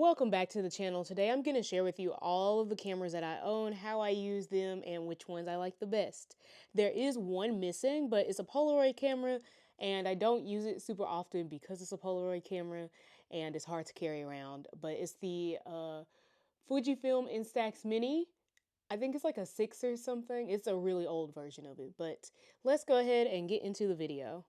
Welcome back to the channel. Today I'm going to share with you all of the cameras that I own, how I use them, and which ones I like the best. There is one missing, but it's a Polaroid camera, and I don't use it super often because it's a Polaroid camera and it's hard to carry around. But it's the Fujifilm Instax Mini. I think it's like a 6 or something. It's a really old version of it, but let's go ahead and get into the video.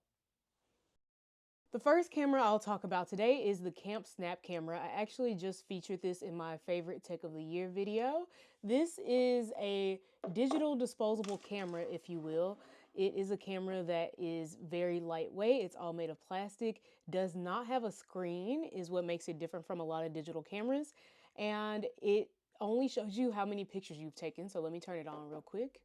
The first camera I'll talk about today is the campsnap camera. I actually just featured this in my favorite tech of the year video. This is a digital disposable camera, if you will. It is a camera that is very lightweight. It's all made of plastic, does not have a screen, is what makes it different from a lot of digital cameras. And it only shows you how many pictures you've taken. So let me turn it on real quick.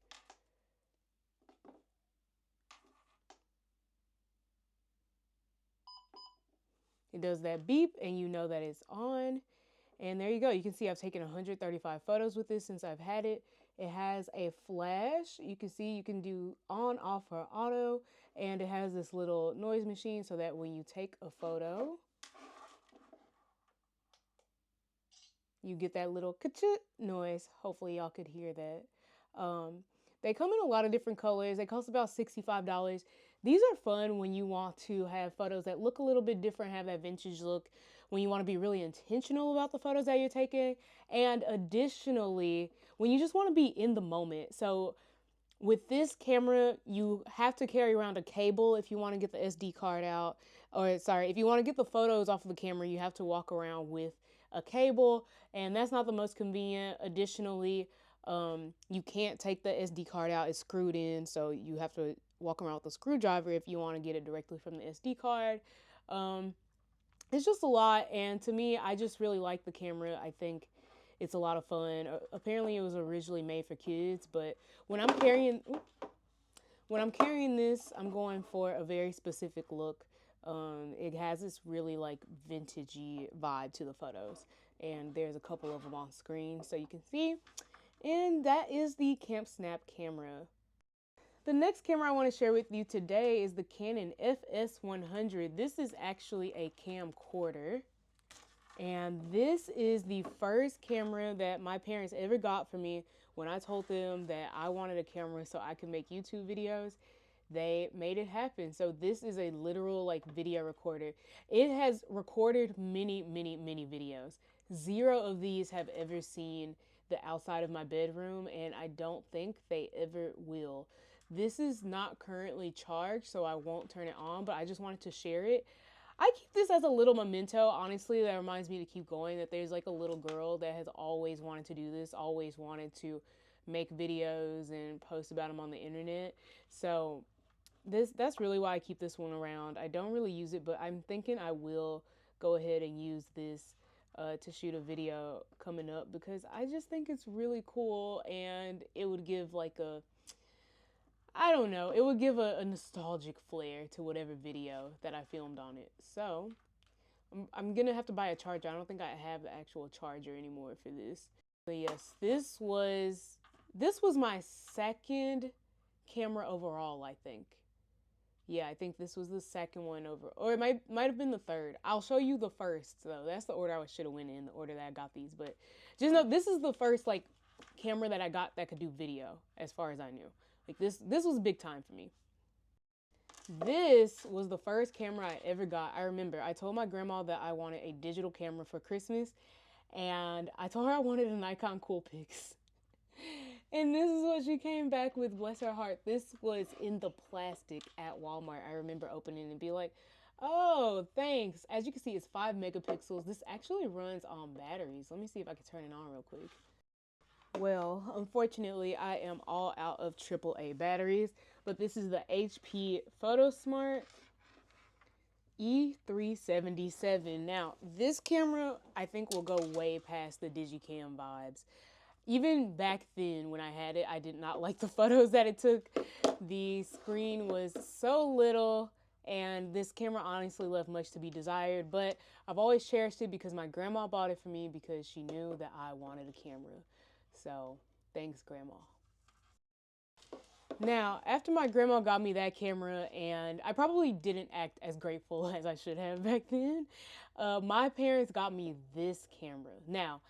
It does that beep and you know that it's on. And there you go. You can see I've taken 135 photos with this since I've had it. It has a flash. You can see you can do on, off, or auto. And it has this little noise machine so that when you take a photo, you get that little ka-chit noise. Hopefully y'all could hear that. They come in a lot of different colors. They cost about $65. These are fun when you want to have photos that look a little bit different, have that vintage look, when you want to be really intentional about the photos that you're taking. And additionally, when you just want to be in the moment. So with this camera, you have to carry around a cable if you want to get the SD card out. Or sorry, if you want to get the photos off of the camera, you have to walk around with a cable, and that's not the most convenient. Additionally, you can't take the SD card out, it's screwed in, so you have to walk around with a screwdriver if you want to get it directly from the SD card. It's just a lot, and to me, I just really like the camera. I think it's a lot of fun. Apparently it was originally made for kids, but when I'm carrying this, I'm going for a very specific look. It has this really like vintagey vibe to the photos, and there's a couple of them on screen so you can see. And that is the campsnap camera. The next camera I want to share with you today is the Canon FS100. This is actually a camcorder, and this is the first camera that my parents ever got for me. When I told them that I wanted a camera so I could make YouTube videos, they made it happen. So this is a literal like video recorder. It has recorded many videos. Zero of these have ever seen the outside of my bedroom, and I don't think they ever will. This is not currently charged, so I won't turn it on, but I just wanted to share it. I keep this as a little memento, honestly, that reminds me to keep going, that there's like a little girl that has always wanted to do this, always wanted to make videos and post about them on the internet. So that's really why I keep this one around. I don't really use it, but I'm thinking I will go ahead and use this to shoot a video coming up, because I just think it's really cool, and it would give like a, I don't know, it would give a nostalgic flair to whatever video that I filmed on it. So I'm gonna have to buy a charger. I don't think I have the actual charger anymore for this. But yes, this was my second camera overall, I think. Yeah, I think this was the second one over, or it might have been the third. I'll show you the first though. That's the order I should have went in, the order that I got these. But just know this is the first like camera that I got that could do video, as far as I knew. Like this was big time for me. This was the first camera I ever got. I remember I told my grandma that I wanted a digital camera for Christmas, and I told her I wanted a Nikon Coolpix. And this is what she came back with, bless her heart. This was in the plastic at Walmart. I remember opening it and be like, oh, thanks. As you can see, it's 5 megapixels. This actually runs on batteries. Let me see if I can turn it on real quick. Well, unfortunately, I am all out of AAA batteries, but this is the HP PhotoSmart E377. Now, this camera, I think, will go way past the Digicam vibes. Even back then when I had it, I did not like the photos that it took. The screen was so little, and this camera honestly left much to be desired, but I've always cherished it because my grandma bought it for me because she knew that I wanted a camera. So thanks, Grandma. Now, after my grandma got me that camera, and I probably didn't act as grateful as I should have back then, my parents got me this camera. Now,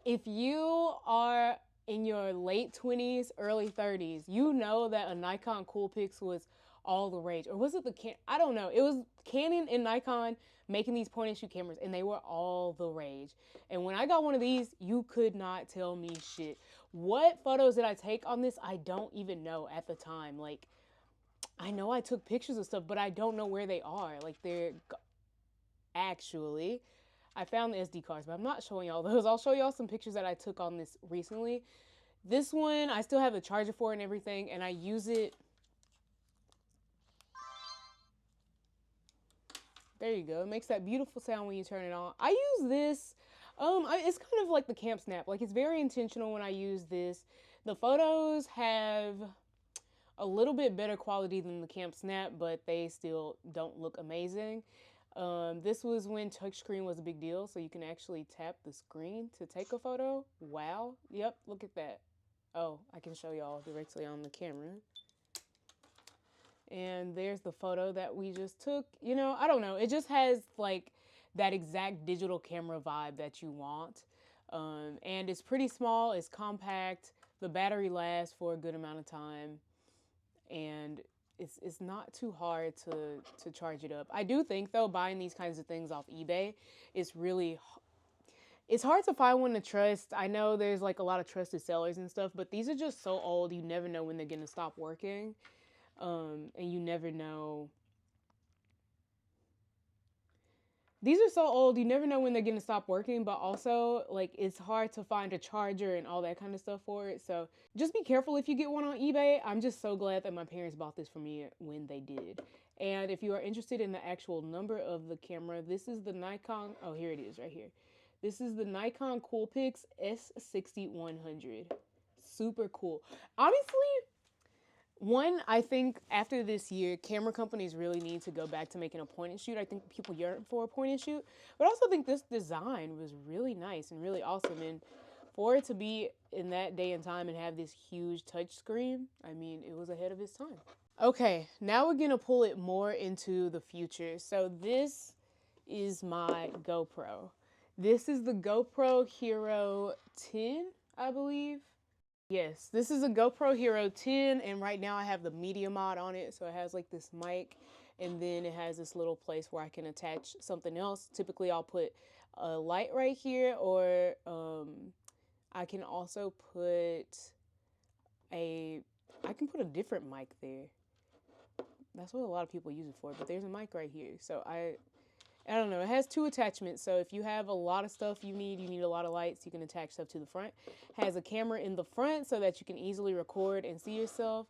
if you are in your late 20s, early 30s, you know that a Nikon Coolpix was all the rage. Or was it I don't know. It was Canon and Nikon making these point and shoot cameras, and they were all the rage. And when I got one of these, you could not tell me shit. What photos did I take on this? I don't even know at the time. Like, I know I took pictures of stuff, but I don't know where they are. Like, they're actually, I found the SD cards, but I'm not showing y'all those. I'll show y'all some pictures that I took on this recently. This one, I still have the charger for and everything, and I use it. There you go. It makes that beautiful sound when you turn it on. I use this. It's kind of like the campsnap. Like, it's very intentional when I use this. The photos have a little bit better quality than the campsnap, but they still don't look amazing. This was when touchscreen was a big deal, so you can actually tap the screen to take a photo. Wow. Yep, look at that. Oh, I can show y'all directly on the camera. And there's the photo that we just took. You know, I don't know. It just has like that exact digital camera vibe that you want. And it's pretty small, it's compact, the battery lasts for a good amount of time, and it's not too hard to charge it up. I do think though, buying these kinds of things off eBay is really, it's hard to find one to trust. I know there's like a lot of trusted sellers and stuff, but these are just so old, you never know when they're gonna stop working. And you never know. These are so old, you never know when they're gonna stop working, but also like it's hard to find a charger and all that kind of stuff for it. So just be careful if you get one on eBay. I'm just so glad that my parents bought this for me when they did. And if you are interested in the actual number of the camera, this is the Nikon. Oh, here it is right here. This is the Nikon Coolpix S6100. Super cool. Honestly, I think after this year, camera companies really need to go back to making a point and shoot. I think people yearn for a point and shoot, but I also think this design was really nice and really awesome. And for it to be in that day and time and have this huge touch screen, I mean, it was ahead of its time. Okay, now we're gonna pull it more into the future. So this is my GoPro. This is the GoPro Hero 10, I believe. Yes, this is a GoPro Hero 10, and right now I have the media mod on it, so it has like this mic, and then it has this little place where I can attach something else. Typically, I'll put a light right here, or I can also put I can put a different mic there. That's what a lot of people use it for, but there's a mic right here. So I don't know. It has two attachments. So if you have a lot of stuff you need a lot of lights, you can attach stuff to the front. It has a camera in the front so that you can easily record and see yourself.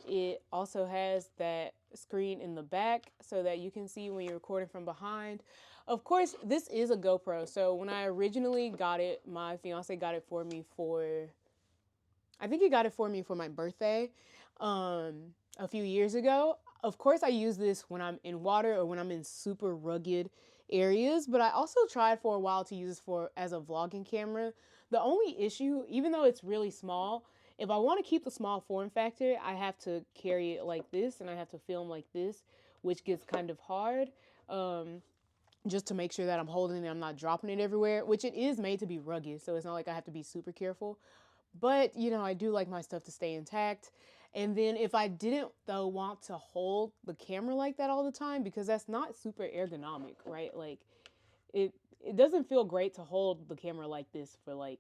It also has that screen in the back so that you can see when you're recording from behind. Of course, this is a GoPro. So when I originally got it, my fiance got it for me I think he got it for me for my birthday a few years ago. Of course, I use this when I'm in water or when I'm in super rugged areas, but I also tried for a while to use this as a vlogging camera. The only issue, even though it's really small, if I want to keep the small form factor, I have to carry it like this and I have to film like this, which gets kind of hard. Just to make sure that I'm holding it, I'm not dropping it everywhere, which it is made to be rugged, so it's not like I have to be super careful. But, you know, I do like my stuff to stay intact. And then if I didn't, though, want to hold the camera like that all the time, because that's not super ergonomic, right? Like, it doesn't feel great to hold the camera like this for, like,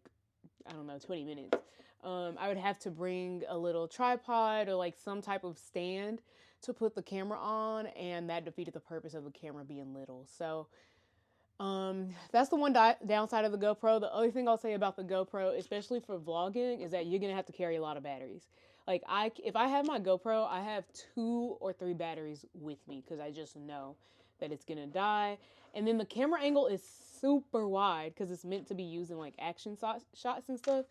I don't know, 20 minutes. I would have to bring a little tripod or, like, some type of stand to put the camera on, and that defeated the purpose of the camera being little. So that's the one downside of the GoPro. The other thing I'll say about the GoPro, especially for vlogging, is that you're gonna have to carry a lot of batteries. Like if I have my GoPro, I have 2 or 3 batteries with me because I just know that it's gonna die. And then the camera angle is super wide because it's meant to be used in like action shots and stuff.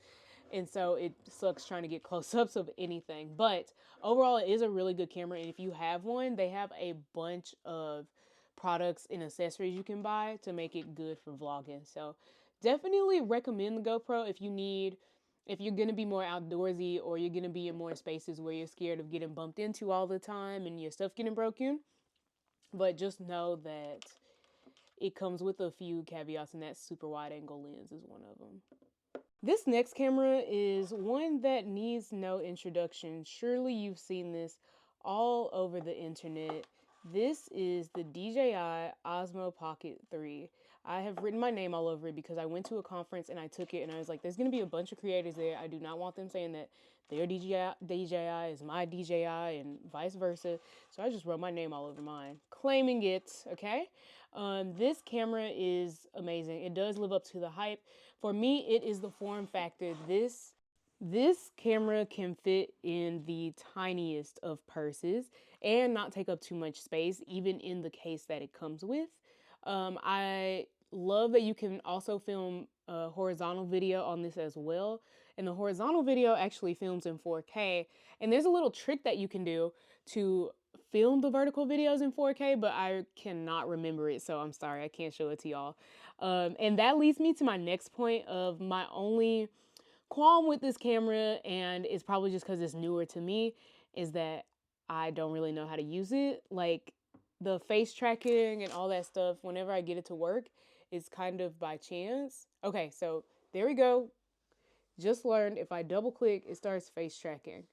And so it sucks trying to get close-ups of anything. But overall, it is a really good camera. And if you have one, they have a bunch of products and accessories you can buy to make it good for vlogging. So definitely recommend the GoPro if you need if you're going to be more outdoorsy or you're going to be in more spaces where you're scared of getting bumped into all the time and your stuff getting broken. But just know that it comes with a few caveats, and that super wide angle lens is one of them. This next camera is one that needs no introduction. Surely you've seen this all over the internet. This is the DJI Osmo Pocket 3. I have written my name all over it because I went to a conference and I took it and I was like, there's going to be a bunch of creators there. I do not want them saying that their DJI is my DJI and vice versa. So I just wrote my name all over mine, claiming it, okay? This camera is amazing. It does live up to the hype. For me, it is the form factor. This camera can fit in the tiniest of purses and not take up too much space, even in the case that it comes with. I love that you can also film a horizontal video on this as well. And the horizontal video actually films in 4K. And there's a little trick that you can do to film the vertical videos in 4K, but I cannot remember it, so I'm sorry, I can't show it to y'all. And that leads me to my next point of my only qualm with this camera, and it's probably just because it's newer to me, is that I don't really know how to use it. Like the face tracking and all that stuff, whenever I get it to work, it's kind of by chance. Okay, so there we go. Just learned if I double click, it starts face tracking.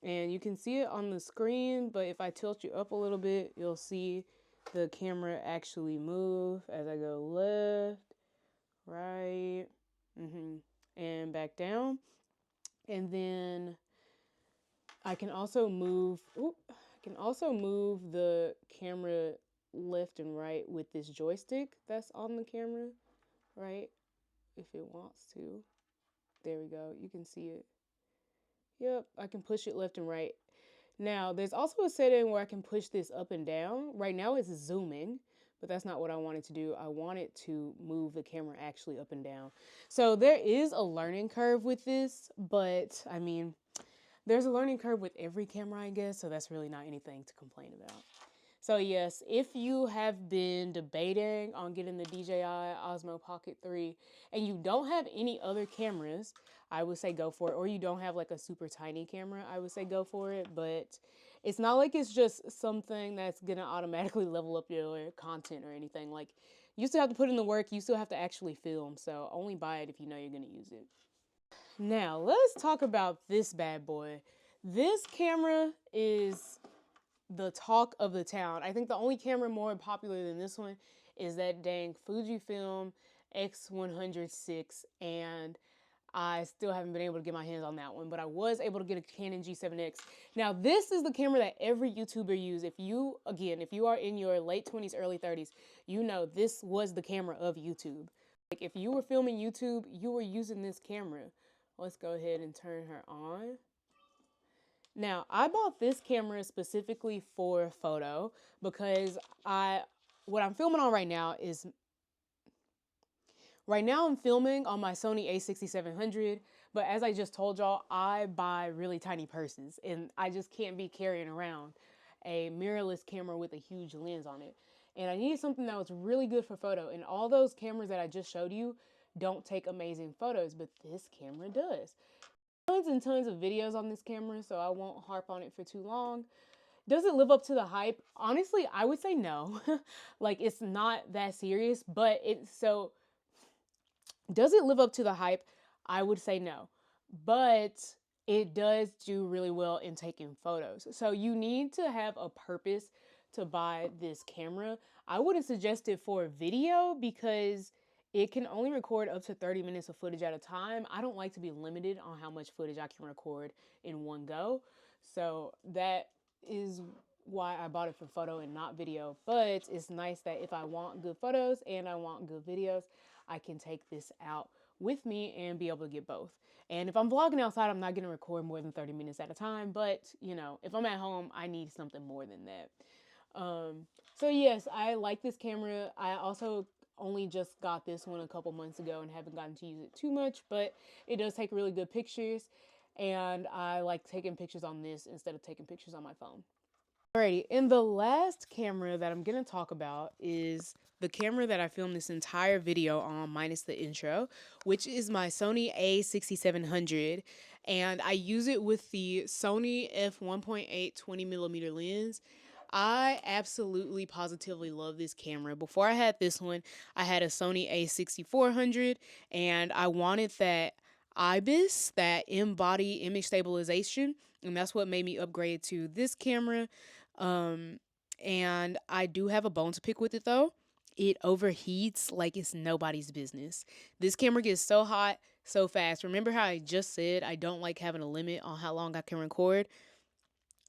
And you can see it on the screen, but if I tilt you up a little bit, you'll see the camera actually move as I go left, right, and back down. And then I can also move, the camera left and right with this joystick that's on the camera, right? If it wants to. There we go. You can see it. Yep, I can push it left and right. Now, there's also a setting where I can push this up and down. Right now it's zooming, but that's not what I wanted to do. I wanted to move the camera actually up and down. So there is a learning curve with this, but I mean, there's a learning curve with every camera, I guess, so that's really not anything to complain about. So yes, if you have been debating on getting the DJI Osmo Pocket 3 and you don't have any other cameras, I would say go for it. Or you don't have like a super tiny camera, I would say go for it. But it's not like it's just something that's gonna automatically level up your content or anything. Like, you still have to put in the work, you still have to actually film. So only buy it if you know you're gonna use it. Now let's talk about this bad boy. This camera is the talk of the town. I think the only camera more popular than this one is that dang Fujifilm X100VI, and I still haven't been able to get my hands on that one, but I was able to get a Canon G7X. Now, this is the camera that every YouTuber uses. If you are in your late 20s, early 30s, you know this was the camera of YouTube. Like, if you were filming YouTube, you were using this camera. Let's go ahead and turn her on. Now, I bought this camera specifically for photo because what I'm filming on right now I'm filming on my Sony a6700, but as I just told y'all, I buy really tiny purses and I just can't be carrying around a mirrorless camera with a huge lens on it. And I needed something that was really good for photo, and all those cameras that I just showed you don't take amazing photos, but this camera does. Tons and tons of videos on this camera, so I won't harp on it for too long. Does it live up to the hype? Honestly, I would say no. Like, it's not that serious, but does it live up to the hype? I would say no. But it does do really well in taking photos. So you need to have a purpose to buy this camera. I wouldn't suggest it for video because it can only record up to 30 minutes of footage at a time. I don't like to be limited on how much footage I can record in one go. So that is why I bought it for photo and not video. But it's nice that if I want good photos and I want good videos, I can take this out with me and be able to get both. And if I'm vlogging outside, I'm not going to record more than 30 minutes at a time. But, you know, if I'm at home, I need something more than that. So yes, I like this camera. I also only just got this one a couple months ago and haven't gotten to use it too much, but it does take really good pictures, and I like taking pictures on this instead of taking pictures on my phone. Alrighty, and the last camera that I'm gonna talk about is the camera that I filmed this entire video on, minus the intro, which is my Sony A6700, and I use it with the Sony f1.8 20mm lens. I absolutely positively love this camera. Before I had this one, I had a Sony A6400, and I wanted that IBIS, that in-body image stabilization, and that's what made me upgrade to this camera. And I do have a bone to pick with it though. It overheats like it's nobody's business. This camera gets so hot so fast. Remember how I just said I don't like having a limit on how long I can record?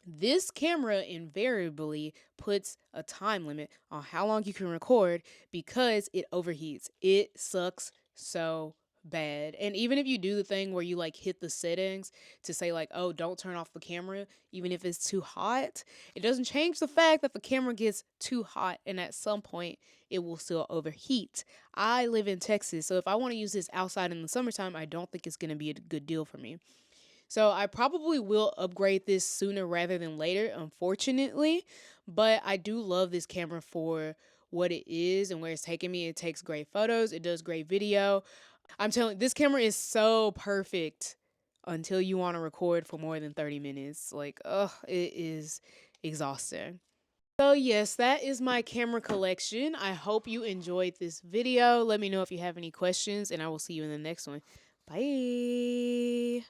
This camera invariably puts a time limit on how long you can record because it overheats. It sucks so bad. And even if you do the thing where you like hit the settings to say like, oh, don't turn off the camera even if it's too hot, it doesn't change the fact that the camera gets too hot and at some point it will still overheat. I live in Texas, so if I want to use this outside in the summertime, I don't think it's going to be a good deal for me. So I probably will upgrade this sooner rather than later, unfortunately. But I do love this camera for what it is and where it's taking me. It takes great photos. It does great video. I'm telling you, this camera is so perfect until you want to record for more than 30 minutes. Like, ugh, it is exhausting. So yes, that is my camera collection. I hope you enjoyed this video. Let me know if you have any questions, and I will see you in the next one. Bye.